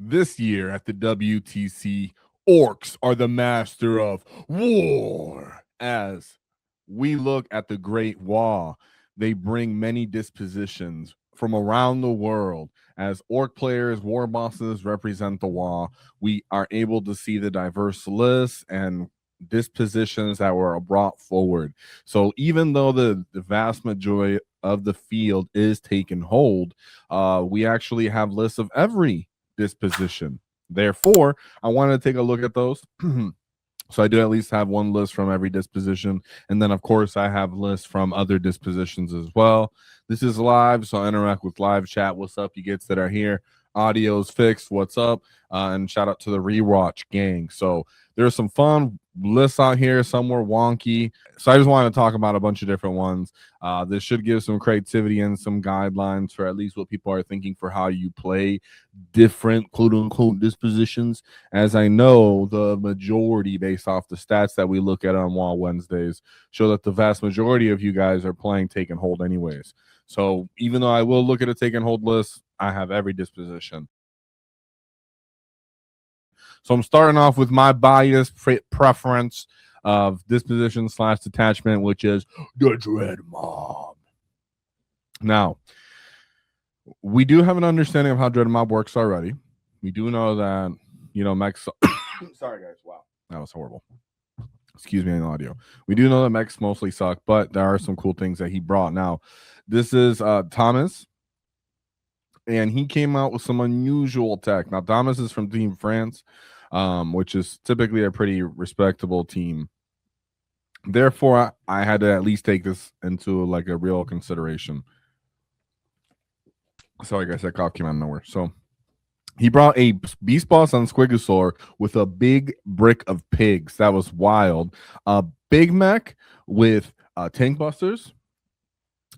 This year at the WTC, orcs are the master of war. As we look at the Great WAAAGH, they bring many dispositions from around the world. As orc players, war bosses represent the WAAAGH, we are able to see the diverse lists and dispositions that were brought forward. So even though the vast majority of the field is taken hold, we actually have lists of every disposition. Therefore, I wanted to take a look at those. So I do at least have one list from every disposition. And then, of course, I have lists from other dispositions as well. This is live, so I interact with live chat. What's up, you gets that are here? Audio's fixed. What's up? And shout out to the Rewatch gang. So there's some fun lists out here. Some were wonky. So I just wanted to talk about a bunch of different ones. This should give some creativity and some guidelines for at least what people are thinking for how you play different quote unquote dispositions. As I know, the majority, based off the stats that we look at on WAAAGH Wednesdays, show that the vast majority of you guys are playing take and hold anyways. So even though I will look at a take and hold list, I have every disposition. So I'm starting off with my bias preference of disposition / detachment, which is the Dread Mob. Now, we do have an understanding of how Dread Mob works already. We do know that, mechs. Sorry, guys. Wow, that was horrible. Excuse me in audio. We do know that mechs mostly suck, but there are some cool things that he brought. Now, this is Thomas, and he came out with some unusual tech. Now, Thomas is from Team France, which is typically a pretty respectable team. Therefore, I had to at least take this into like a real consideration. Sorry, guys, that cough came out of nowhere. So he brought a Beast Boss on Squigosaur with a big brick of pigs. That was wild. A Big Mech with Tank Busters,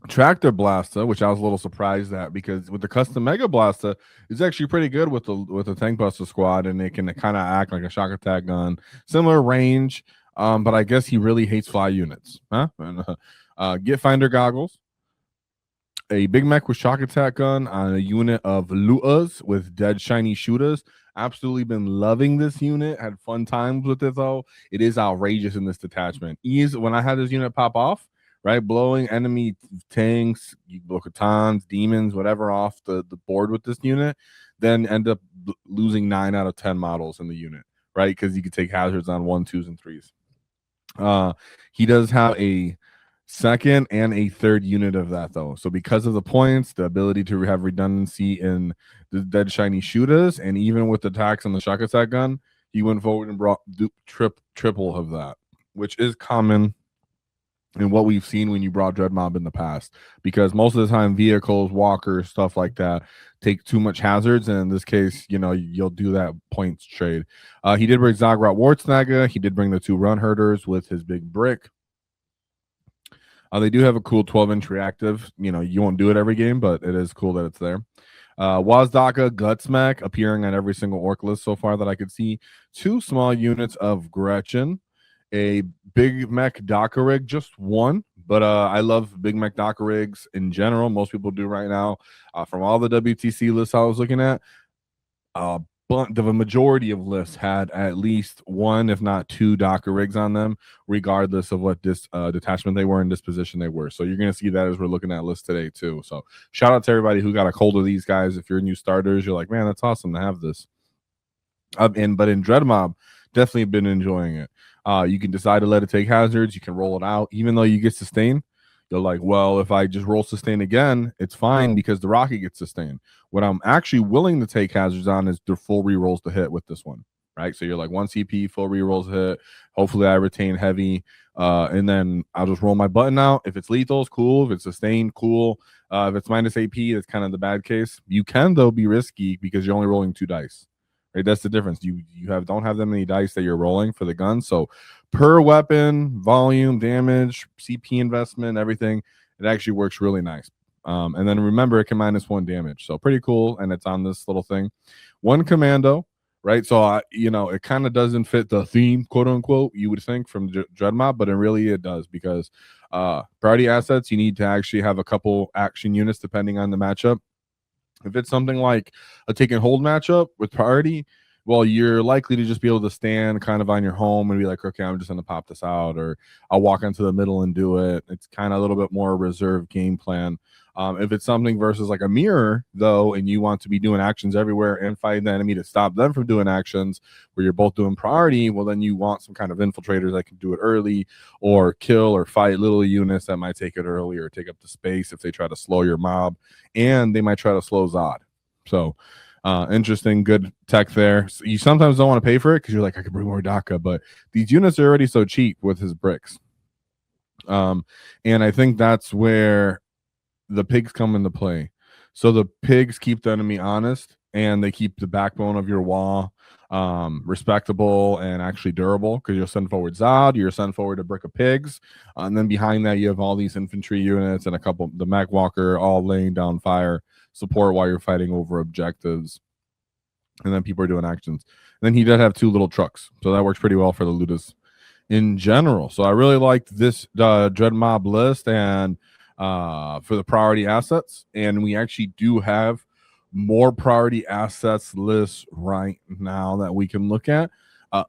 Tractor Blaster, which I was a little surprised at, because with the custom Mega Blaster, it's actually pretty good with the Tank Buster squad, and it can kind of act like a shock attack gun, similar range. But I guess he really hates fly units, huh? Get Finder goggles, a Big Mech with shock attack gun on a unit of Luas with dead shiny shooters. Absolutely been loving this unit. Had fun times with it though. It is outrageous in this detachment. When I had this unit pop off, right, blowing enemy tanks, Bo-Katans, demons, whatever off the board with this unit, then end up losing 9 out of 10 models in the unit, right? Because you could take hazards on 1, 2s, and 3s. He does have a second and a third unit of that though. So because of the points, the ability to have redundancy in the dead shiny shooters, and even with the attacks on the shock attack gun, he went forward and brought triple of that, which is common in what we've seen when you brought Dread Mob in the past, because most of the time vehicles, walkers, stuff like that take too much hazards, and in this case, you'll do that points trade. He did bring Zagrot Wartsnaga. He did bring the 2 run herders with his big brick. They do have a cool 12-inch reactive. You won't do it every game, but it is cool that it's there. Wazdaka Gutsmack appearing on every single orc list so far that I could see. 2 small units of Gretchen. A Big Mech Dockerig, just 1. But I love Big Mech Dockerigs in general. Most people do right now. From all the WTC lists I was looking at, the majority of lists had at least 1, if not 2, Dockerigs on them, regardless of what detachment they were and disposition they were. So you're going to see that as we're looking at lists today too. So shout out to everybody who got a hold of these guys. If you're new starters, you're like, man, that's awesome to have this. But in Dread Mob, definitely been enjoying it. You can decide to let it take hazards. You can roll it out. Even though you get sustain, you're like, well, if I just roll sustain again, it's fine because the rocket gets sustained. What I'm actually willing to take hazards on is the full rerolls to hit with this one, right? So you're like 1 CP, full rerolls hit. Hopefully I retain heavy, and then I'll just roll my button out. If it's lethal, it's cool. If it's sustained, cool. If it's minus AP, it's kind of the bad case. You can, though, be risky because you're only rolling 2 dice. Right, that's the difference. You don't have that many dice that you're rolling for the gun. So per weapon, volume, damage, CP investment, everything, it actually works really nice. And then remember, it can -1 damage. So pretty cool. And it's on this little thing. 1 commando, right? So, it kind of doesn't fit the theme, quote unquote, you would think from Dread Mob, but it does, because priority assets, you need to actually have a couple action units depending on the matchup. If it's something like a take and hold matchup with priority, well, you're likely to just be able to stand kind of on your home and be like, okay, I'm just going to pop this out, or I'll walk into the middle and do it. It's kind of a little bit more reserved game plan. If it's something versus like a mirror, though, and you want to be doing actions everywhere and fighting the enemy to stop them from doing actions where you're both doing priority, well, then you want some kind of infiltrators that can do it early or kill or fight little units that might take it early or take up the space if they try to slow your mob, and they might try to slow Zod. So interesting, good tech there. So you sometimes don't want to pay for it because you're like, I could bring more DACA, but these units are already so cheap with his bricks. And I think that's where the pigs come into play. So the pigs keep the enemy honest, and they keep the backbone of your wall respectable and actually durable, because you'll send forward Zod, you'll send forward a brick of pigs, and then behind that you have all these infantry units and a couple, the Mech Walker, all laying down fire support while you're fighting over objectives, and then people are doing actions. And then he did have 2 little trucks, so that works pretty well for the Ludas in general. So I really liked this Dread Mob list and for the priority assets, and we actually do have more priority assets lists right now that we can look at,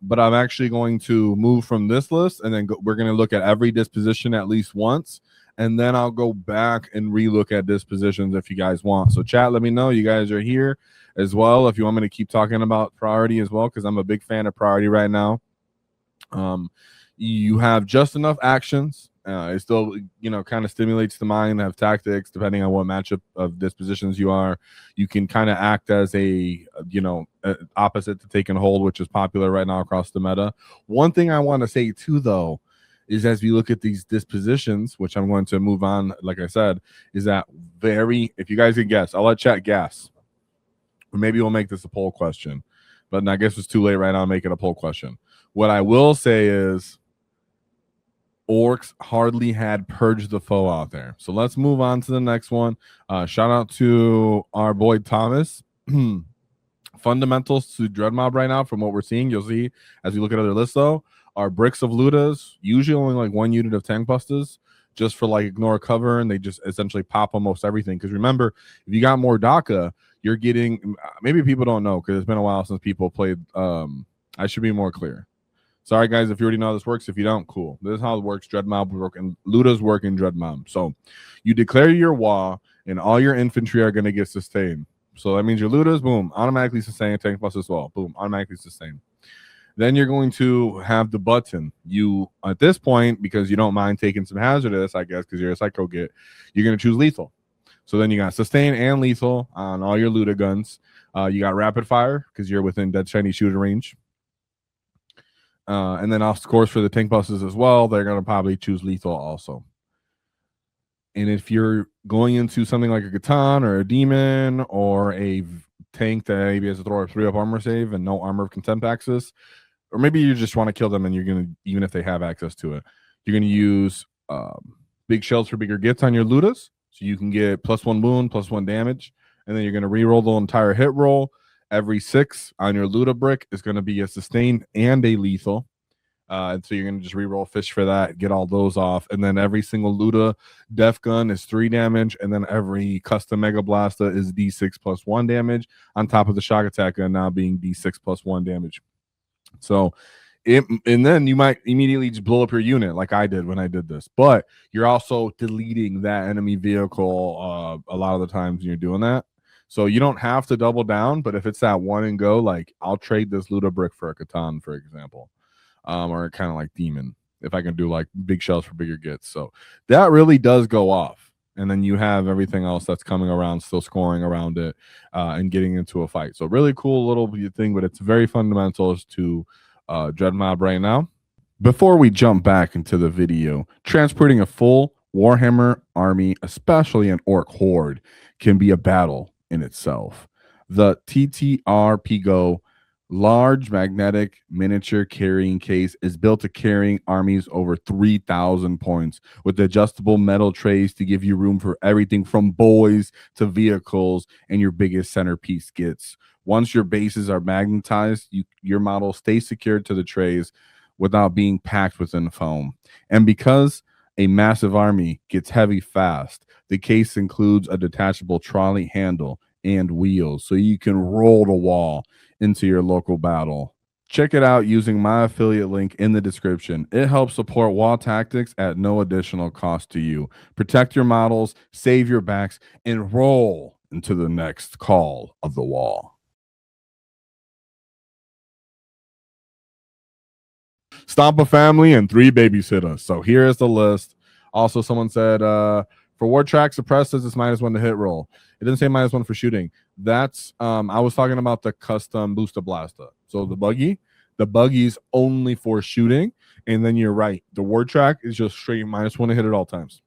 but I'm actually going to move from this list, and then we're going to look at every disposition at least once, and then I'll go back and relook at dispositions if you guys want. So chat, let me know you guys are here as well if you want me to keep talking about priority as well, because I'm a big fan of priority right now. You have just enough actions. It still, kind of stimulates the mind, have tactics depending on what matchup of dispositions you are. You can kind of act as a, opposite to take and hold, which is popular right now across the meta. One thing I want to say too, though, is as we look at these dispositions, which I'm going to move on, like I said, is that if you guys can guess, I'll let chat guess. Or maybe we'll make this a poll question. But I guess it's too late right now to make it a poll question. What I will say is Orks hardly had Purge the Foe out there. So let's move on to the next one. Shout out to our boy Thomas. Fundamentals to Dread Mob right now, from what we're seeing, you'll see as we look at other lists, though, are bricks of Ludas, usually only like 1 unit of tank busters, just for like ignore cover, and they just essentially pop almost everything. Because remember, if you got more DACA, you're getting, maybe people don't know because it's been a while since people played. I should be more clear. Sorry, guys, if you already know how this works. If you don't, cool. This is how it works. Dread Mob work, and Ludas work in Dread Mob. So you declare your WAAAGH, and all your infantry are going to get sustained. So that means your Ludas, boom, automatically sustain. Tank plus as well, boom, automatically sustain. Then you're going to have the button. You, at this point, because you don't mind taking some hazardous, I guess, because you're a psycho git, you're going to choose lethal. So then you got sustain and lethal on all your Luda guns. You got rapid fire because you're within dead shiny shooter range. And then, of course, for the tank buses as well, they're going to probably choose lethal also. And if you're going into something like a Catan or a Demon or a tank that maybe has to throw a 3-up armor save and no armor of contempt access, or maybe you just want to kill them and you're going to, even if they have access to it, you're going to use big shells for bigger gits on your Ludas. So you can get +1 wound, +1 damage. And then you're going to re-roll the entire hit roll. Every 6 on your Luda brick is going to be a sustained and a lethal. And so you're going to just re-roll fish for that, get all those off. And then every single Luda def gun is 3 damage. And then every custom Mega Blaster is D6 +1 damage, on top of the shock attack gun now being D6 +1 damage. So, and then you might immediately just blow up your unit like I did when I did this. But you're also deleting that enemy vehicle a lot of the times when you're doing that. So you don't have to double down, but if it's that one and go, like I'll trade this Luda brick for a Catan, for example, or kind of like Demon, if I can do like big shells for bigger gits. So that really does go off. And then you have everything else that's coming around, still scoring around it and getting into a fight. So really cool little thing, but it's very fundamental to Dread Mob right now. Before we jump back into the video, transporting a full Warhammer army, especially an Orc horde, can be a battle in itself. The oTTRPGo large magnetic miniature carrying case is built to carrying armies over 3,000 points with adjustable metal trays to give you room for everything from boys to vehicles and your biggest centerpiece gets. Once your bases are magnetized, your model stays secured to the trays without being packed within foam. And because a massive army gets heavy fast, the case includes a detachable trolley handle and wheels, so you can roll the wall into your local battle. Check it out using my affiliate link in the description. It helps support wall tactics at no additional cost to you. Protect your models, save your backs, and roll into the next call of the wall. Stompa family and 3 babysitters. So here is the list. Also, someone said for war track suppressors, it's -1 to hit roll. It didn't say -1 for shooting. That's I was talking about the custom booster blaster. So the buggy's only for shooting, and then you're right. The war track is just straight -1 to hit at all times.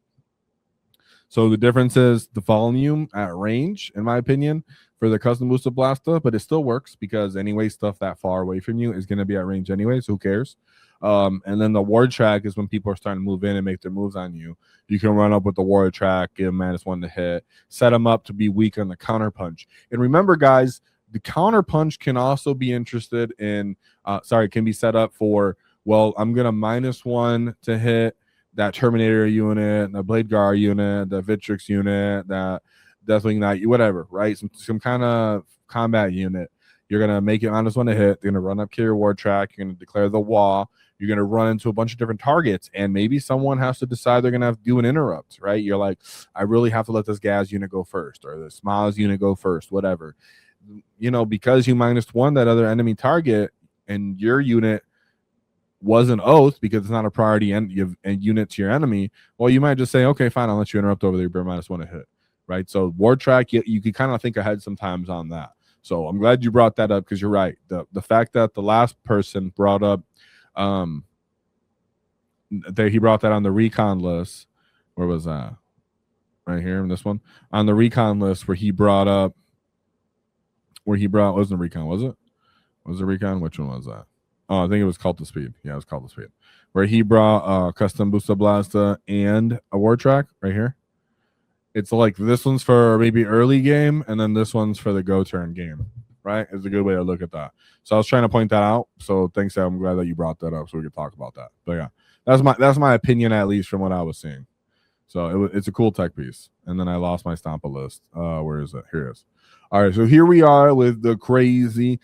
So the difference is the volume at range, in my opinion, for the custom booster blaster, but it still works because anyway, stuff that far away from you is going to be at range anyway, so who cares? And then the ward track is when people are starting to move in and make their moves on you. You can run up with the ward track, give them -1 to hit, set them up to be weak on the counter punch. And remember, guys, the counter punch can also be interested in, can be set up for, well, I'm going to -1 to hit that Terminator unit, the Blade Guard unit, the Vitrix unit, that Deathwing Knight, whatever, right? Some kind of combat unit. You're going to make it -1 to hit. You're going to run up to your ward track. You're going to declare the wall. You're going to run into a bunch of different targets, and maybe someone has to decide they're going to have to do an interrupt, right? You're like, I really have to let this gas unit go first, or the Smiles unit go first, whatever. You know, because you -1 that other enemy target, and your unit wasn't oath because it's not a priority and unit to your enemy, well, you might just say, okay, fine, I'll let you interrupt over there, but -1 to hit, right? So ward track, you can kind of think ahead sometimes on that. So I'm glad you brought that up, because you're right. The fact that the last person brought up that he brought that on the recon list. Where was that? Right here in this one on the recon list, where he brought wasn't recon, was it? Was it recon? Which one was that? Oh, I think it was Cult of Speed. Yeah, it was Cult of Speed. Where he brought custom booster blaster and a war track right here. It's like this one's for maybe early game, and then this one's for the go turn game, right? It's a good way to look at that. So I was trying to point that out. So thanks, I'm glad that you brought that up so we could talk about that. But yeah, that's my opinion, at least from what I was seeing. So it's a cool tech piece. And then I lost my Stompa list. Where is it? Here it is. All right, so here we are with the crazy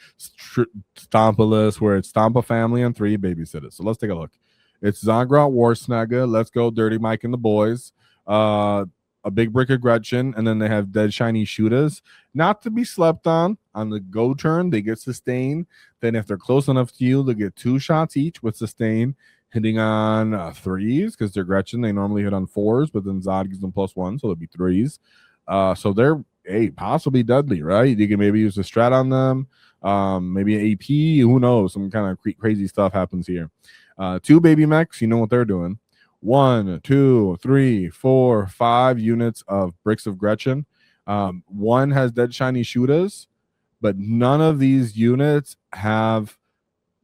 Stompa list, where it's Stompa family and 3 babysitters. So let's take a look. It's Zagrot Warsnagga, Let's Go, Dirty Mike and the Boys, a big brick of Gretchen, and then they have Dead Shiny Shooters. Not to be slept on the go turn, they get sustain. Then if they're close enough to you, they get 2 shots each with sustain, hitting on 3s, because they're Gretchen. They normally hit on 4s, but then Zod gives them +1, so they'll be 3s. So they're possibly deadly, right? You can maybe use a strat on them, maybe an AP, who knows? Some kind of crazy stuff happens here. 2 baby mechs, you know what they're doing. 1, 2, 3, 4, 5 units of bricks of Gretchen. 1 has Dead Shiny Shooters, but none of these units have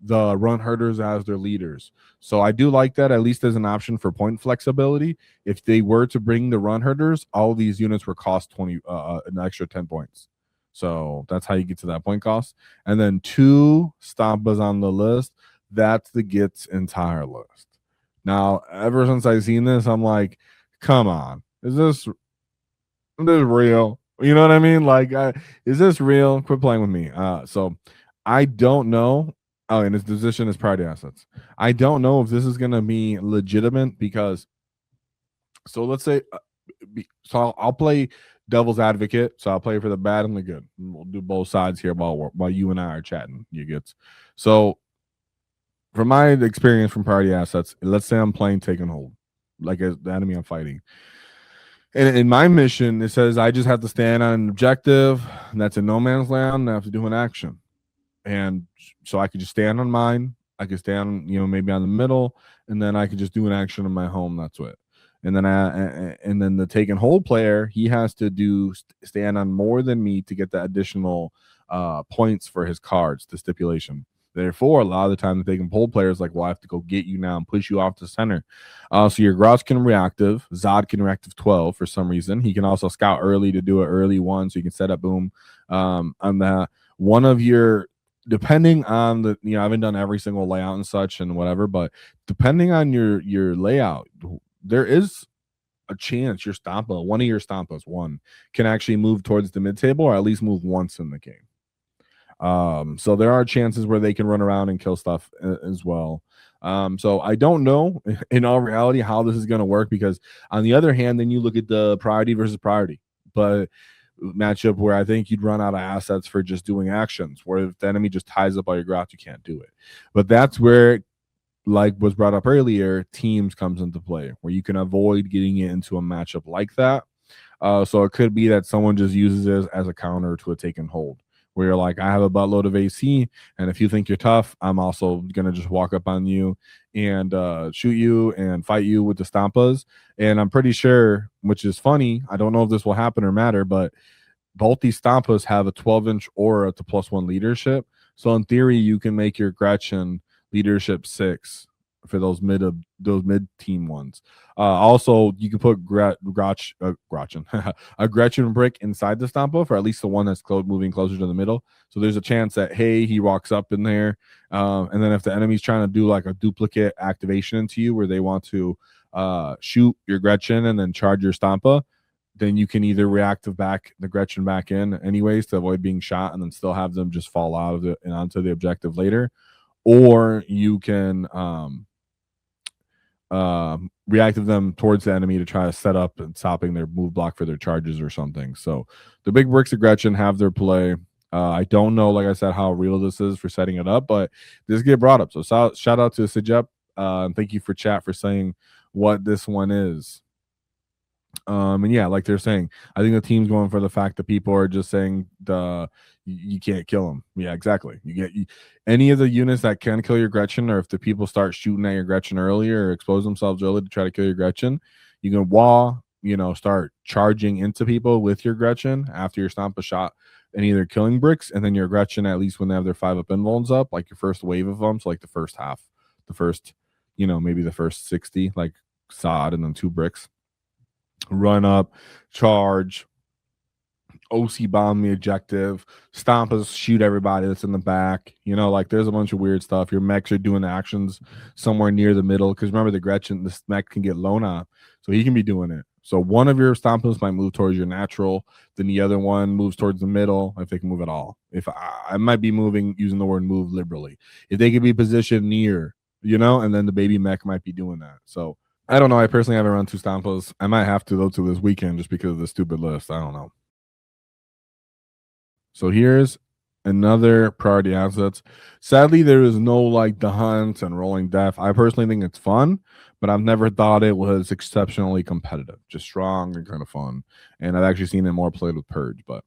the run herders as their leaders. So I do like that, at least as an option for point flexibility. If they were to bring the run herders, all these units would cost 20 an extra 10 points. So that's how you get to that point cost. And then 2 Stompas on the list. That's the Git's entire list. Now, ever since I've seen this, I'm like, come on, is this real? You know what I mean? Like, is this real? Quit playing with me. So I don't know. Oh, and his position is priority assets. I don't know if this is going to be legitimate, because, so let's say, so I'll play devil's advocate. So I'll play for the bad and the good. We'll do both sides here while you and I are chatting. You get so. From my experience from priority assets, let's say I'm playing take and hold, like the enemy I'm fighting. And in my mission, it says I just have to stand on an objective, and that's in no man's land, and I have to do an action. And so I could just stand on mine. I could stand, maybe on the middle, and then I could just do an action in my home. That's it. And then the take and hold player, he has to stand on more than me to get the additional points for his cards, the stipulation. Therefore, a lot of the time, the take and hold players like, well, I have to go get you now and push you off the center. So your Grots can reactive. Zod can reactive 12 for some reason. He can also scout early to do an early 1, so you can set up boom on that. One of your, depending on the, I haven't done every single layout and such and whatever, but depending on your layout, there is a chance your Stompa, one of your Stompas, one, can actually move towards the mid table or at least move once in the game. So there are chances where they can run around and kill stuff as well. So I don't know in all reality how this is going to work, because on the other hand, then you look at the priority versus priority, but matchup where I think you'd run out of assets for just doing actions, where if the enemy just ties up all your grout, you can't do it. But that's where, like was brought up earlier, teams comes into play, where you can avoid getting it into a matchup like that. So it could be that someone just uses it as a counter to a taken hold, where you're like, I have a buttload of AC, and if you think you're tough, I'm also gonna just walk up on you and shoot you and fight you with the Stompas. And I'm pretty sure, which is funny, I don't know if this will happen or matter, but both these Stompas have a 12-inch aura to +1 leadership. So in theory, you can make your Gretchen leadership 6 for those mid team ones. Also, you can put Gretchen a Gretchen brick inside the Stompa for at least the one that's moving closer to the middle. So there's a chance that, hey, he walks up in there, and then if the enemy's trying to do like a duplicate activation into you, where they want to shoot your Gretchen and then charge your Stompa, then you can either reactive back the Gretchen back in anyways to avoid being shot, and then still have them just fall out of it and onto the objective later, or you can reactive them towards the enemy to try to set up and stopping their move block for their charges or something. So the big bricks of Gretchen have their play. I don't know, like I said, how real this is for setting it up, but this get brought up. So shout out to Sejep, and thank you for chat for saying what this one is. And yeah, like they're saying, I think the team's going for the fact that people are just saying you can't kill them. Yeah, exactly. Any of the units that can kill your Gretchen, or if the people start shooting at your Gretchen earlier or expose themselves early to try to kill your Gretchen, you can start charging into people with your Gretchen after your Stompa shot and either killing bricks, and then your Gretchen, at least when they have their 5-up invulns up, like your first wave of them, so like the first half, the first, maybe the first 60, like sod and then 2 bricks. Run up, charge, OC bomb the objective, Stompas shoot everybody that's in the back. Like there's a bunch of weird stuff. Your mechs are doing actions somewhere near the middle, because remember the Gretchen, this mech can get Lona, so he can be doing it. So one of your Stompas might move towards your natural, then the other one moves towards the middle, if they can move at all. If I might be using the word move liberally. If they could be positioned near, and then the baby mech might be doing that. So I don't know. I personally haven't run 2 Stompas. I might have to, though, to this weekend just because of the stupid list. I don't know. So here's another priority assets. Sadly, there is no like the hunts and rolling death. I personally think it's fun, but I've never thought it was exceptionally competitive. Just strong and kind of fun. And I've actually seen it more played with Purge, but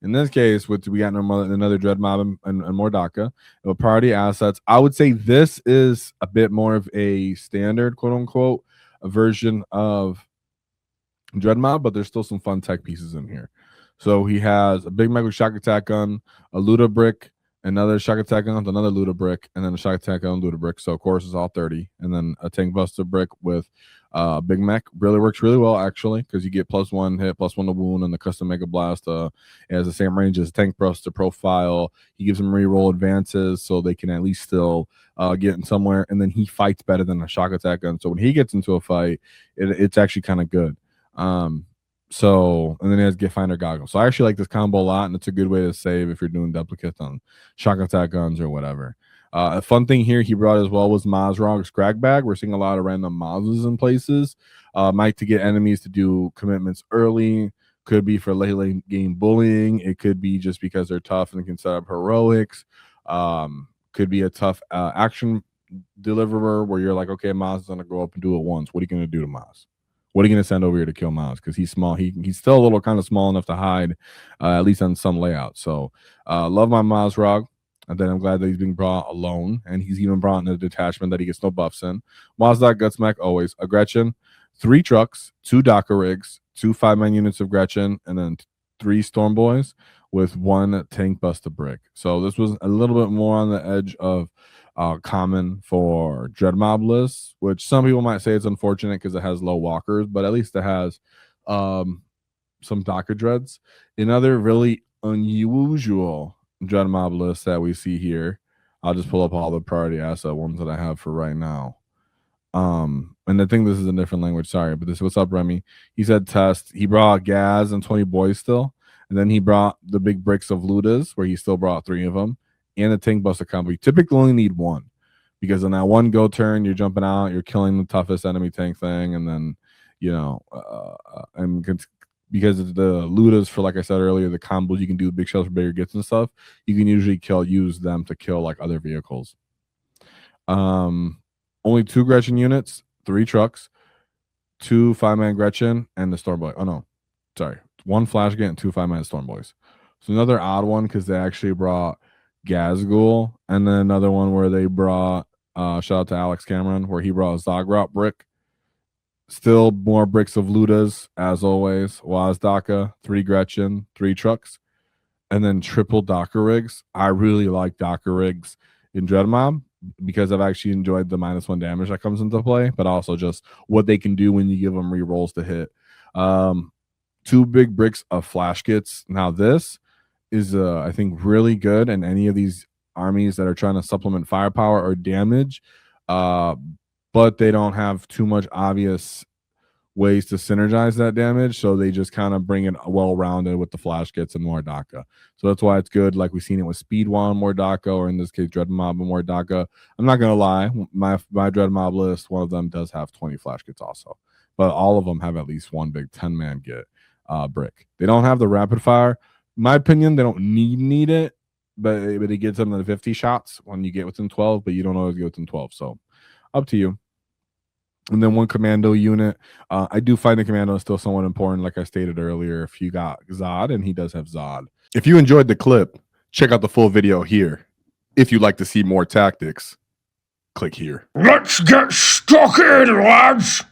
in this case, we got another Dread Mob and more DACA, priority assets. I would say this is a bit more of a standard, quote unquote, a version of Dread Mob, but there's still some fun tech pieces in here. So he has a big mech with shock attack gun, a Luda brick, another shock attack gun with another Luda brick, and then a shock attack gun Luda brick. So of course it's all 30, and then a tank buster brick with big mech. Really works really well actually, because you get +1 hit, +1 to wound, and the custom mega blast it has the same range as tank buster profile. He gives them reroll advances, so they can at least still get in somewhere. And then he fights better than a shock attack gun. So when he gets into a fight, it's actually kind of good. So, and then he has Get Finder Goggles. So I actually like this combo a lot, and it's a good way to save if you're doing duplicates on shock attack guns or whatever. A fun thing here he brought as well was Mazrog's Scrag Bag. We're seeing a lot of random Mazes in places. Might to get enemies to do commitments early. Could be for late game bullying. It could be just because they're tough and can set up heroics. Could be a tough action deliverer where you're like, okay, Maz is going to go up and do it once. What are you going to do to Maz? What are you going to send over here to kill Maz? Because he's small. He's still a little kind of small enough to hide, at least on some layouts. So love my Mazrog. And then I'm glad that he's being brought alone. And he's even brought in a detachment that he gets no buffs in. Mazda Gutsmack, always. A Gretchen, 3 trucks, 2 DACA rigs, 2 5-man units of Gretchen, and then 3 Storm Boys with 1 tank buster brick. So this was a little bit more on the edge of common for Dread Mob lists, which some people might say it's unfortunate because it has low walkers, but at least it has some DACA dreads. Another really unusual Dread Mob list that we see here. I'll just pull up all the priority asset ones that I have for right now. And and I think this is a different language. Sorry, but this. What's up, Remy? He said test. He brought Gaz and 20 boys still, and then he brought the big bricks of Ludas, where he still brought 3 of them, and a tank buster combo. You typically only need 1, because on that one go turn, you're jumping out, you're killing the toughest enemy tank thing, and then because of the Ludas, for like I said earlier, the combos you can do, big shells for bigger gets and stuff, you can usually use them to kill like other vehicles. Only 2 Gretchen units, 3 trucks, 2 5-man Gretchen, and the Storm Boy. Oh no, sorry, 1 Flash Gate and 2 5-man Storm Boys. So another odd one because they actually brought Gazgul, and then another one where they brought shout out to Alex Cameron, where he brought Zagrot brick. Still more bricks of Ludas, as always. WAAAGH, 3 Gretchen, 3 trucks, and then triple Docker rigs. I really like Docker rigs in Dreadmob because I've actually enjoyed the -1 damage that comes into play, but also just what they can do when you give them rerolls to hit. 2 big bricks of flash kits. Now this is I think really good in any of these armies that are trying to supplement firepower or damage, but they don't have too much obvious ways to synergize that damage, so they just kind of bring it well-rounded with the flash kits and Mordaka. So that's why it's good. Like we've seen it with Speed One Mordaka, or in this case Dread Mob and Mordaka. I'm not gonna lie, my Dread Mob list, one of them does have 20 flash kits also, but all of them have at least 1 big 10-man get brick. They don't have the rapid fire. In my opinion, they don't need it, but it gets them to 50 shots when you get within 12, but you don't always get within 12. So up to you. And then 1 commando unit. I do find the commando is still somewhat important, like I stated earlier. If you got Zod, and he does have Zod. If you enjoyed the clip, check out the full video here. If you'd like to see more tactics, click here. Let's get stuck in, lads!